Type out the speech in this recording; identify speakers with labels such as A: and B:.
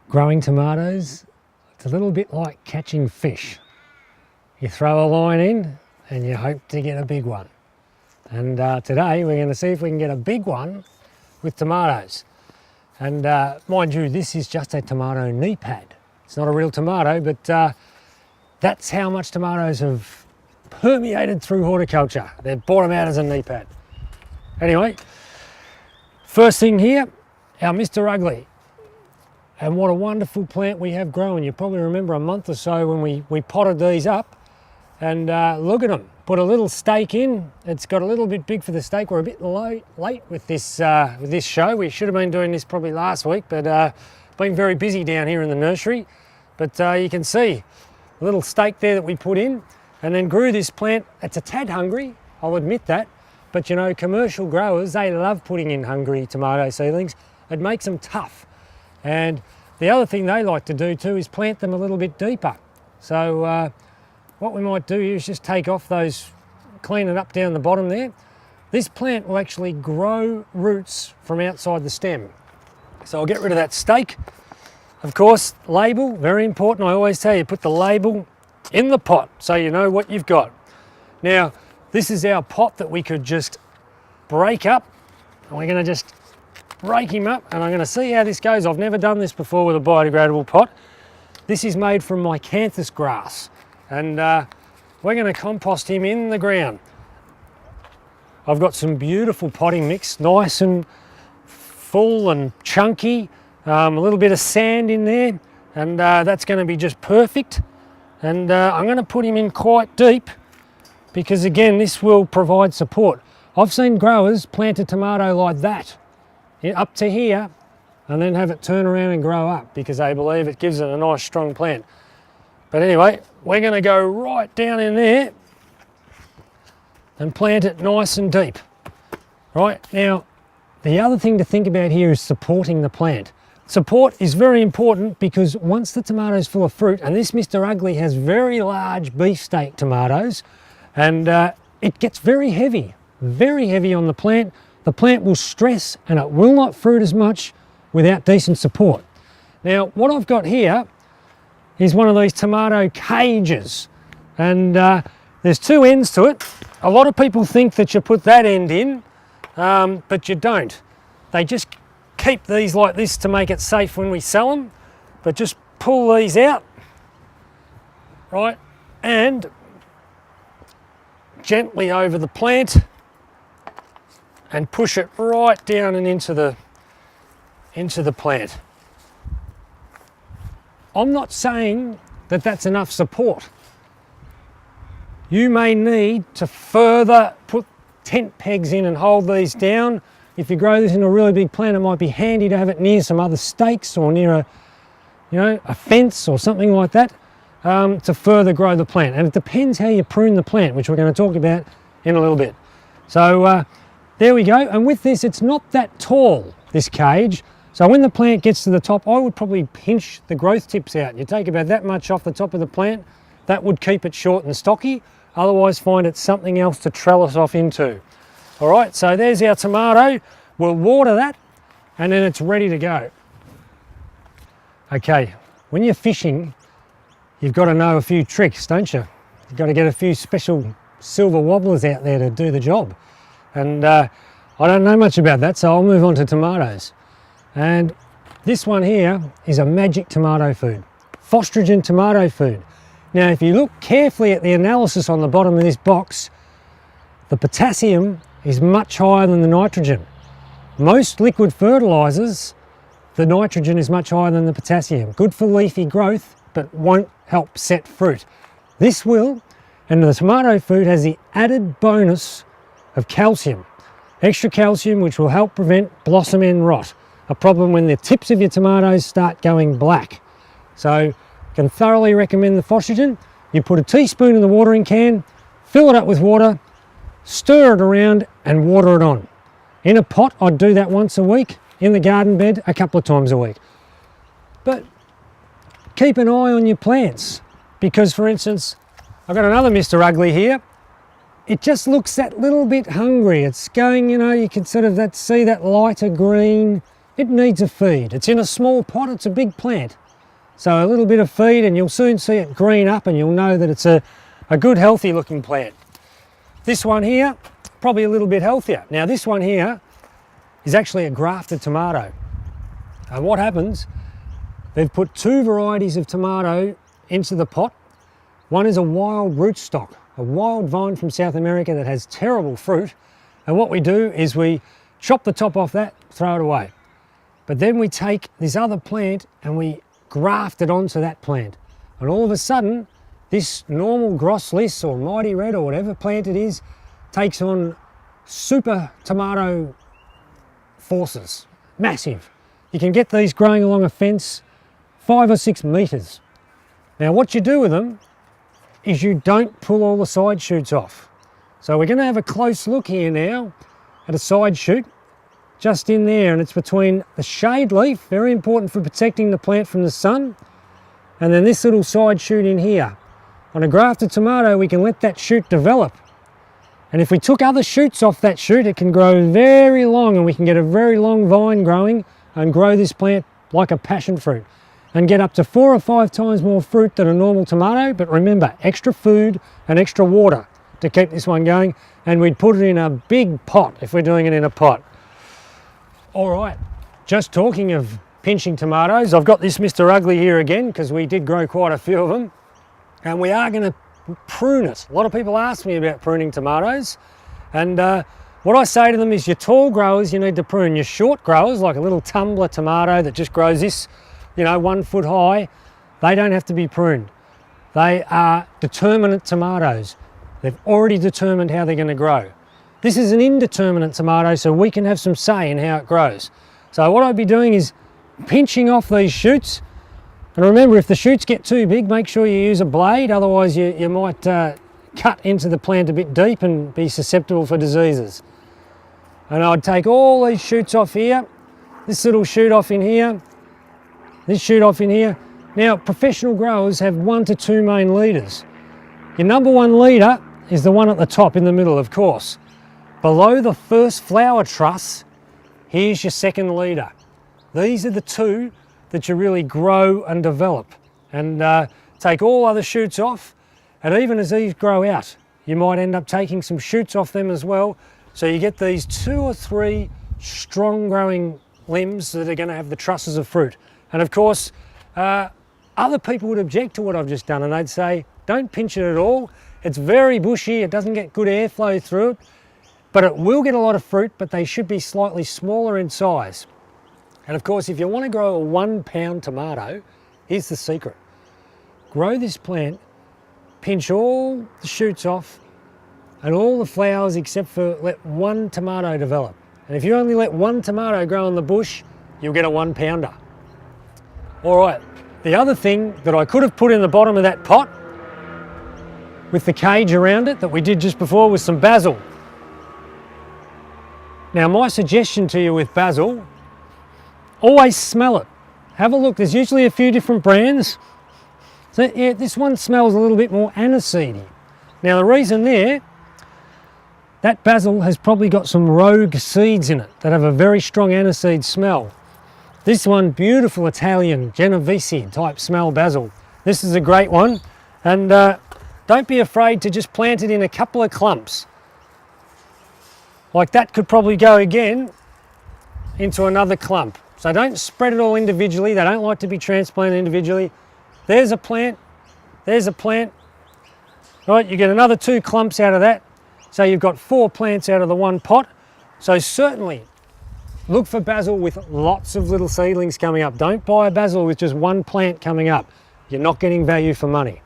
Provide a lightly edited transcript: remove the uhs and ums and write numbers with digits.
A: Growing tomatoes, it's a little bit like catching fish. You throw a line in and you hope to get a big one. And today we're going to see if we can get a big one with tomatoes. And mind you, this is just a tomato knee pad. It's not a real tomato, but that's how much tomatoes have permeated through horticulture. They've brought them out as a knee pad. Anyway, first thing here, our Mr. Ugly. And what a wonderful plant we have growing. You probably remember a month or so when we potted these up, and look at them. Put a little stake in. It's got a little bit big for the stake. We're a bit late with this show. We should have been doing this probably last week, but been very busy down here in the nursery. But you can see a little stake there that we put in, and then grew this plant. It's a tad hungry, I'll admit that. But you know, commercial growers, they love putting in hungry tomato seedlings. It makes them tough. And the other thing they like to do too is plant them a little bit deeper. So what we might do is just take off those, clean it up down the bottom there. This plant will actually grow roots from outside the stem. So I'll get rid of that stake. Of course, label, very important. I always tell you, put the label in the pot so you know what you've got. Now, this is our pot that we could just break up. And we're going to just break him up, and I'm going to see how this goes. I've never done this before with a biodegradable pot. This is made from mycanthus grass, and we're going to compost him in the ground. I've got some beautiful potting mix, nice and full and chunky, a little bit of sand in there, and that's going to be just perfect. And I'm going to put him in quite deep because again, this will provide support. I've seen growers plant a tomato like that up to here and then have it turn around and grow up because they believe it gives it a nice strong plant. But anyway, we're going to go right down in there and plant it nice and deep. Right, now the other thing to think about here is supporting the plant. Support is very important because once the tomato is full of fruit, and this Mr. Ugly has very large beefsteak tomatoes, and it gets very heavy on the plant. The plant will stress and it will not fruit as much without decent support. Now, what I've got here is one of these tomato cages, and there's two ends to it. A lot of people think that you put that end in, but you don't. They just keep these like this to make it safe when we sell them, but just pull these out, right, and gently over the plant and push it right down and into the plant. I'm not saying that that's enough support. You may need to further put tent pegs in and hold these down. If you grow this in a really big plant, it might be handy to have it near some other stakes or near a fence or something like that to further grow the plant. And it depends how you prune the plant, which we're going to talk about in a little bit. So there we go. And with this, it's not that tall, this cage. So when the plant gets to the top, I would probably pinch the growth tips out. You take about that much off the top of the plant. That would keep it short and stocky. Otherwise, find it something else to trellis off into. All right, so there's our tomato. We'll water that, and then it's ready to go. Okay, when you're fishing, you've got to know a few tricks, don't you? You've got to get a few special silver wobblers out there to do the job. And I don't know much about that, so I'll move on to tomatoes. And this one here is a magic tomato food, Phostrogen tomato food. Now, if you look carefully at the analysis on the bottom of this box, the potassium is much higher than the nitrogen. Most liquid fertilizers, the nitrogen is much higher than the potassium. Good for leafy growth, but won't help set fruit. This will, and the tomato food has the added bonus of calcium. Extra calcium, which will help prevent blossom end rot, a problem when the tips of your tomatoes start going black. So, can thoroughly recommend the Phostrogen. You put a teaspoon in the watering can, fill it up with water, stir it around and water it on. In a pot, I'd do that once a week. In the garden bed, a couple of times a week. But keep an eye on your plants because, for instance, I've got another Mr. Ugly here. It just looks that little bit hungry. It's going, you can sort of see that lighter green it needs a feed. It's in a small pot, it's a big plant. So a little bit of feed and you'll soon see it green up and you'll know that it's a good healthy looking plant. This one here, probably a little bit healthier. Now this one here is actually a grafted tomato. And what happens, they've put two varieties of tomato into the pot. One is a wild rootstock, a wild vine from South America that has terrible fruit. And what we do is we chop the top off that, throw it away. But then we take this other plant and we graft it onto that plant. And all of a sudden, this normal Groslis or Mighty Red or whatever plant it is, takes on super tomato forces, massive. You can get these growing along a fence 5 or 6 metres. Now what you do with them is you don't pull all the side shoots off. So we're going to have a close look here now at a side shoot just in there, and it's between the shade leaf, very important for protecting the plant from the sun, and then this little side shoot in here. On a grafted tomato we can let that shoot develop, and if we took other shoots off that shoot it can grow very long and we can get a very long vine growing and grow this plant like a passion fruit and get up to 4 or 5 times more fruit than a normal tomato. But remember, extra food and extra water to keep this one going, and we'd put it in a big pot if we're doing it in a pot. All right, just talking of pinching tomatoes, I've got this Mr. Ugly here again because we did grow quite a few of them, and we are going to prune it. A lot of people ask me about pruning tomatoes, and what I say to them is your tall growers you need to prune. Your short growers, like a little tumbler tomato that just grows this, 1 foot high, they don't have to be pruned. They are determinate tomatoes. They've already determined how they're going to grow. This is an indeterminate tomato, so we can have some say in how it grows. So what I'd be doing is pinching off these shoots. And remember, if the shoots get too big, make sure you use a blade, otherwise you might cut into the plant a bit deep and be susceptible for diseases. And I'd take all these shoots off here, this little shoot off in here, this shoot off in here. Now, professional growers have 1 to 2 main leaders. Your number 1 leader is the one at the top in the middle, of course. Below the first flower truss, here's your second leader. These are the 2 that you really grow and develop. And take all other shoots off, and even as these grow out, you might end up taking some shoots off them as well. So you get these 2 or 3 strong growing limbs that are going to have the trusses of fruit. And of course, other people would object to what I've just done, and they'd say, don't pinch it at all. It's very bushy, it doesn't get good airflow through it, but it will get a lot of fruit, but they should be slightly smaller in size. And of course, if you want to grow a 1 pound tomato, here's the secret. Grow this plant, pinch all the shoots off and all the flowers except for let 1 tomato develop. And if you only let 1 tomato grow on the bush, you'll get a 1 pounder. All right, the other thing that I could have put in the bottom of that pot with the cage around it that we did just before was some basil. Now my suggestion to you with basil, always smell it. Have a look, there's usually a few different brands. So yeah, this one smells a little bit more aniseedy. Now the reason there, that basil has probably got some rogue seeds in it that have a very strong aniseed smell. This one, beautiful Italian Genovese type smell basil. This is a great one, and don't be afraid to just plant it in a couple of clumps. Like that could probably go again into another clump. So don't spread it all individually. They don't like to be transplanted individually. There's a plant, there's a plant. Right, you get another 2 clumps out of that. So you've got 4 plants out of the 1 pot. So certainly look for basil with lots of little seedlings coming up. Don't buy a basil with just 1 plant coming up. You're not getting value for money.